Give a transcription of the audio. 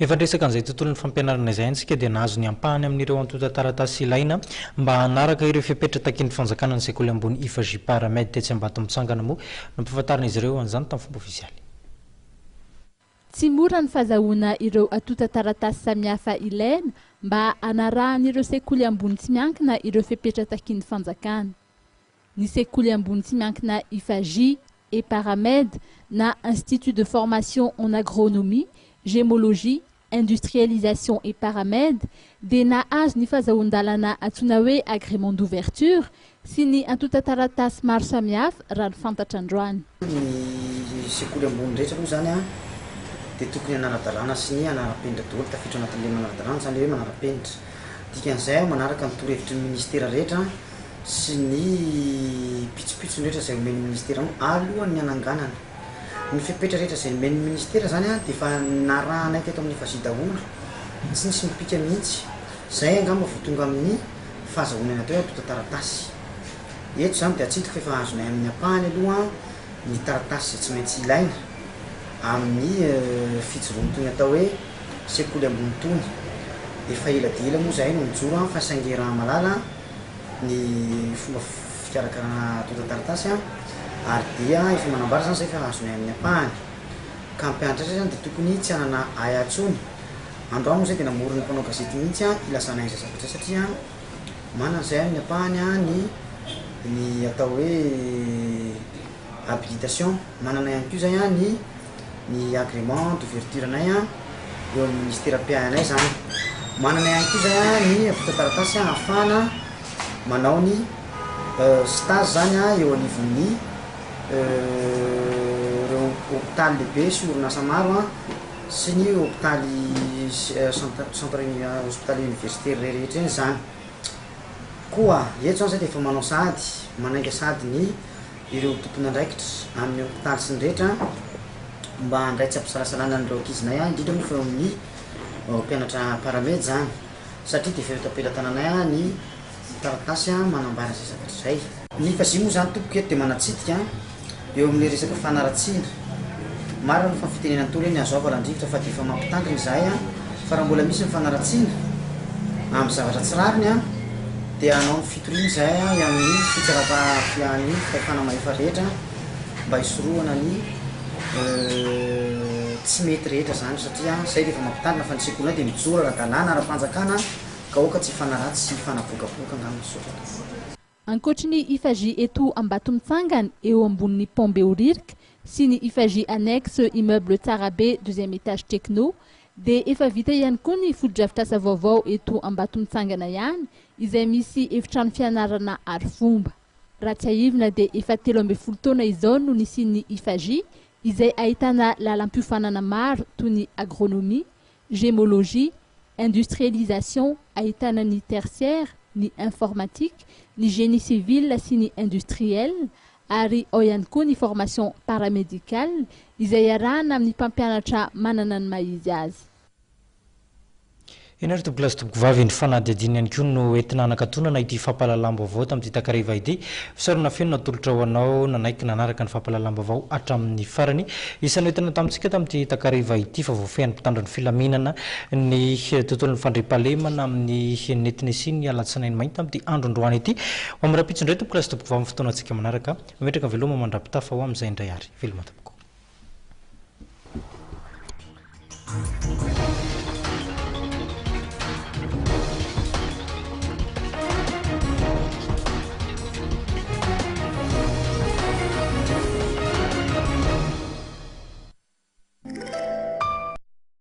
Efa ndresaka an'izay tontolon'ny fampianarana izay antsika dia nahazo ny ampahany amin'ireo antonta-taratasy ilaina mba hanaraka ireo fipetra takin'ny fanjakana ny sekoly ambony IFJ Paramède tetsy Ambato mitsangana moa nampahafantarina izy ireo an'izany tamin'ny fomba ofisialy. Tsy mora ny fahazahoana ireo antonta-taratasy samihafa ilaina mba hanarahan'ireo sekoly ambony tsy miankina ireo fipetra takin'ny fanjakana. Ny sekoly ambony tsy miankina IFJ et Paramède na Institut de formation en agronomie, gémologie, industrialisation et paramède dia nahazo ny fahazahoan-dalana antsoina hoe agrément d'ouverture sy ny antonta-taratasy maro samihafa raha ny fantatra androany. Ny sekoly ambony rehetra moa zany dia tokony anara-dalàna sy ny anara-penitra daholo tafiditra anatin'ilay manara-dalàna zany hoe manara-penitra. Dikan'izay manaraka ny torohevitry ny ministera rehetra sy ny pitsopitsony rehetra izay omeny ministera alohan'ny ananganana. Ny fipetra rehetra izay omeny ministera zany dia efa narahana teto amin'ny IFJ daholo, tsy nisy mipika mihitsy. Zay angamba vao tonga amin'ny fahazahoana atao hoe antonta-taratasy. Eto zany dia atsitoko fa efa azonay amin'ny ampahany aloha ny taratasy izay tsy maintsy ilaina amin'ny fijoroany tony atao hoe sekoly ambony tony. Efa ela dia ela moa zahay no mijoro fa saingy raha malala ny fomba fikarakarana antonta-taratasy ary dia efa manambara zany zay fa azonay amin'ny ampahany. Ka mpianatra zany dia tokony tsy hanana aya atsony. Androany moa zay dia namorona mpanao gazety mihitsy ilasanay izay zavatra satria manana zay amin'ny ampahany ny atao hoe habilitation, manana ihany koa zay ny agrément d'ouverture anay eo amin'ny ministère PANay zany. Manana ihany koa zay ny antonta-taratasy ahafahana manao ny stage zany eo anivon'ny ireo hôpitaly lehibe sy orinasa maro sy ny hôpitaly centre hospitalier universitaire rehetra eny zany. Koa eto zany zay dia efa manao sady manainga sady ny ireo tompony andraikitra amin'ny hôpitaly sy ny rehetra mba handray tsy ampisalasalana n'ireo ankizinay indrindra moa fa eo amin'ny mpianatra paramède zany satria dia efa tapela-tananay ny taratasy manambara izay zavatra izay. Ny IFJ moa zany tompoko eto dia manatsitika eo amin'ny resaka fanaratsiana. Marina fa fitenena antolo hoe ny azo avy landrivotra fa dia efa mampitandrina izahay fa raha mbola misy ny fanaratsiana amin'ny zavatra tsy rariny dia hanao ny fitoriana izahay amin'ny fitsarapafiany fahefana mahefa rehetra mba hisorohana ny tsy mety rehetra zany satria izay dia efa mampitandrina fa ny sekoly dia mijoro ara-dalàna ara-panjakana ka oka tsy fanaratsy sy fanabokaboka angamba sotra. Ankoatra ny IFJ eto Ambato mitsangana eo ambonin'ny pont Behoririka sy ny IFJ annexe immeuble Tsarabe 2e étage techno dia efa vita ihany koa ny foto-drafitrasa vaovao eto Ambato mitsangana ihany izay misy efitrano fianarana arifomba. Raha tsy aivina dia efa 13 taona izao no nisian'ny IFJ izay ahitana lalam-piofanana maro toy ny agronomie, gémologie, industrialisation, ahitana ny tertiaire, ny informatique, ny génie civil sy ny industriel ary ao ihany koa ny formation paramédicale izay arahana amin'ny mpampianatra manana ny mahizy azy. Eny ary tompoklasy tompoko-vavy ny fanadihadiana ihany koa no entina hanakatonana ity fampahalalam-baovao tamin'ity takariva ity. Fisarona feno natolotra ho anao nanaiky nanaraka ny fampahalalam-baovao hatramin'ny farany. Isan'ny entina tamintsika tamin'ity takariva ity fa voafehan'ny mpitandro ny filaminana ny tontolon'ny fandriampahalemana amin'ny nentina sy ny alatsinainy mainty tamin'ity andro androany ity. Amin'ny rapitso indray tompoklasy tompoko-vavy ny fotoana antsika manaraka mimetraka veloma mandrapitafa ho amin'izay indray ary. Veloma tompoko.